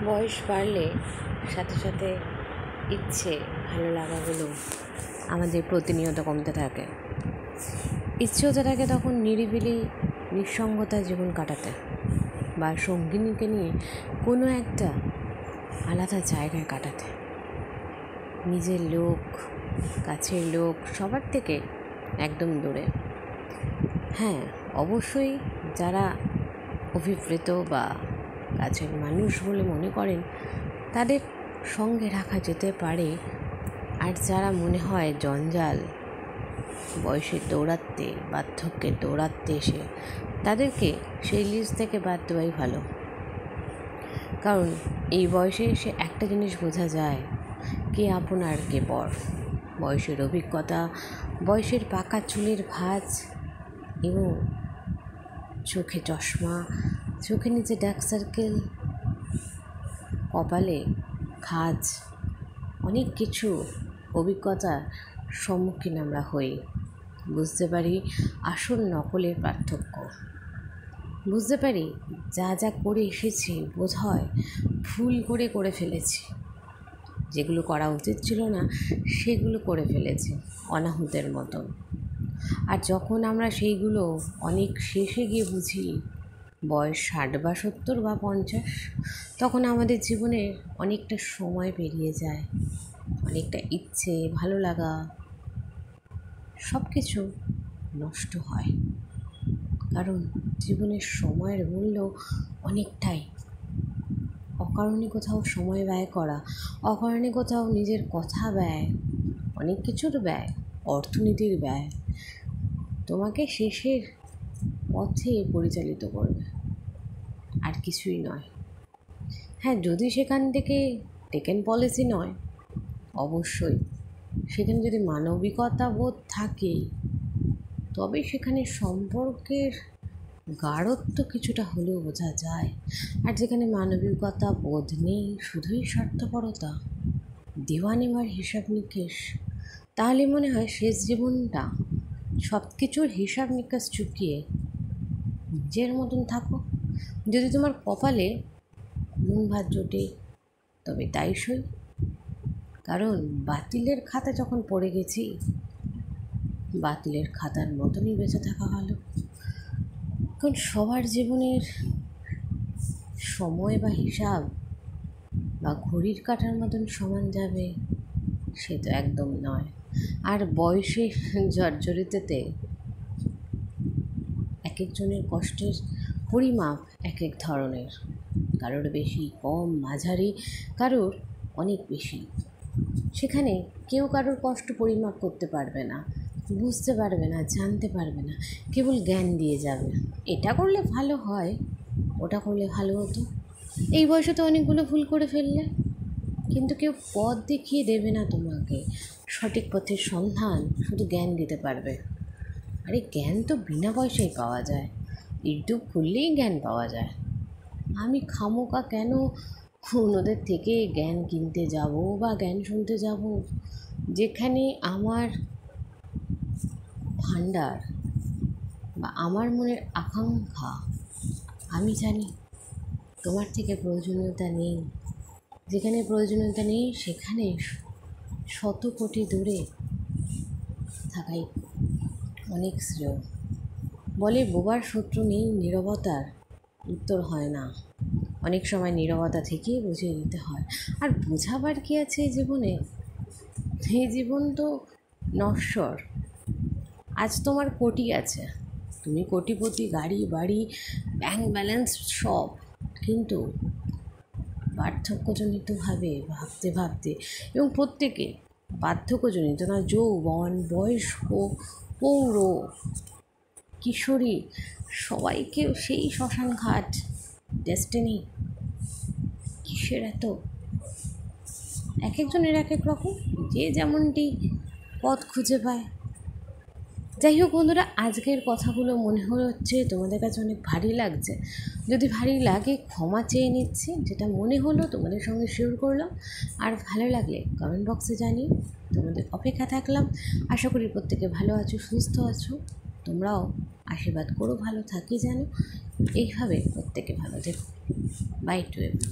বয়স বাড়লে সাথে সাথে ইচ্ছে ভালো লাগাগুলো আমাদের প্রতিনিয়ত কমতে থাকে। ইচ্ছে হতে থাকে তখন নিরিবিলি নিঃসঙ্গতায় জীবন কাটাতে, বা সঙ্গিনীকে নিয়ে কোনো একটা আলাদা জায়গায় কাটাতে, নিজের লোক, কাছের লোক সবার থেকে একদম দূরে। হ্যাঁ, অবশ্যই যারা অভিপ্রেত বা কাছের মানুষ বলে মনে করেন তাদের সঙ্গে রাখা যেতে পারে। আর যারা মনে হয় জঞ্জাল, বয়সের দৌড়াতে, বার্ধক্যের দৌড়াতে এসে, তাদেরকে সেই লিস্ট থেকে বাদ দেওয়াই ভালো। কারণ এই বয়সে এসে একটা জিনিস বোঝা যায়, কে আপন আর কে পর। বয়সের অভিজ্ঞতা, বয়সের পাকা চুলের ভাঁজ এবং চোখে চশমা, চোখে নিচে ডার্ক সার্কেল, কপালে খাজ, অনেক কিছু অভিজ্ঞতার সম্মুখীন আমরা হই। বুঝতে পারি আসল নকলের পার্থক্য। বুঝতে পারি যা যা করে এসেছি বোধ হয় ভুল করে ফেলেছি, যেগুলো করা উচিত ছিল না সেগুলো করে ফেলেছি অনাহুতের মতন। আর যখন আমরা সেইগুলো অনেক শেষে গিয়ে বুঝি, বয়স 60 বা 70 বা 50, তখন আমাদের জীবনের অনেকটা সময় পেরিয়ে যায়, অনেকটা ইচ্ছে, ভালো লাগা সব কিছু নষ্ট হয়। কারণ জীবনের সময়ের মূল্য অনেকটাই। অকারণে কোথাও সময় ব্যয় করা, অকারণে কোথাও নিজের কথা ব্যয়, অনেক কিছুর ব্যয়, অর্থনীতির ব্যয় তোমাকে শেষের পথে পরিচালিত করবে, আর কিছুই নয়। হ্যাঁ, যদি সেখান থেকে টেকেন পলিসি নয়, অবশ্যই সেখানে যদি মানবিকতা বোধ থাকে, তবে সেখানে সম্পর্কের গাঢ়ত্ব কিছুটা হলেও বোঝা যায়। আর যেখানে মানবিকতা বোধ নেই, শুধুই স্বার্থপরতা, দেওয়া নেওয়ার হিসাব নিকেশ, তাহলে মনে হয় শেষ জীবনটা সব কিছুর হিসাব নিকাশ চুকিয়ে নিজের মতন থাকো। যদি তোমার কপালে নুন ভাত জোটে তবে তাই সই। কারণ বাতিলের খাতা যখন পড়ে গেছি, বাতিলের খাতার মতনই বেঁচে থাকা ভালো। কারণ সবার জীবনের সময় বা হিসাব বা ঘড়ির কাঁটার মতন সমান যাবে সে তো একদম নয়। আর বয়সে জর্জরিততে এক একজনের কষ্টের পরিমাপ এক এক ধরনের, কারোর বেশি, কম, মাঝারি, কারোর অনেক বেশি। সেখানে কেউ কারোর কষ্ট পরিমাপ করতে পারবে না, বুঝতে পারবে না, জানতে পারবে না, কেবল জ্ঞান দিয়ে যাবে। এটা করলে ভালো হয়, ওটা করলে ভালো হতো। এই বয়সে তো অনেকগুলো ভুল করে ফেললে, কিন্তু কেউ পথ দেখিয়ে দেবে না তোমাকে, সঠিক পথের সন্ধান শুধু জ্ঞান দিতে পারবে। আরে জ্ঞান তো বিনা পয়সায় পাওয়া যায়, ইউটিউব খুললেই জ্ঞান পাওয়া যায়। আমি খামোকা কেন অন্যদের থেকে জ্ঞান কিনতে যাব বা জ্ঞান শুনতে যাব, যেখানে আমার ভাণ্ডার বা আমার মনের আকাঙ্ক্ষা আমি জানি তোমার থেকে প্রয়োজনীয়তা নেই। যেখানে প্রয়োজনীয়তা নেই সেখানে শত কোটি দূরে থাকাই অনেক শ্রেয়। বলে বোবার শত্রু নেই, নীরবতার উত্তর হয় না। অনেক সময় নীরবতা থেকেই বুঝিয়ে দিতে হয়। আর বোঝাবার কি আছে এই জীবনে? এই জীবন তো নশ্বর। আজ তোমার কোটি আছে, তুমি কোটিপতি, গাড়ি বাড়ি, ব্যাংক ব্যালেন্স সব, কিন্তু বার্ধক্যজনিতভাবে ভাবতে ভাবতে, এবং প্রত্যেকে বার্ধক্যজনিত না, যৌবন, বয়স্ক, পৌর, কিশোরী, সবাইকে সেই শ্মশান ঘাট, ডেস্টিনি। কিসের এত? এক একজনের এক এক রকম, যে যেমনটি পথ খুঁজে পায়। যাই হোক বন্ধুরা, আজকের কথাগুলো মনে হচ্ছে তোমাদের কাছে অনেক ভারী লাগছে। যদি ভারী লাগে ক্ষমা চেয়ে নিচ্ছি, যেটা মনে হলো তোমাদের সঙ্গে শেয়ার করলাম। আর ভালো লাগলে কমেন্ট বক্সে জানিয়ে তোমাদের অপেক্ষা থাকলাম। আশা করি প্রত্যেকে ভালো আছো, সুস্থ আছো। তোমরাও আশীর্বাদ করো ভালো থাকি যেন। এইভাবে প্রত্যেকে ভালো থেকো। Bye to everyone.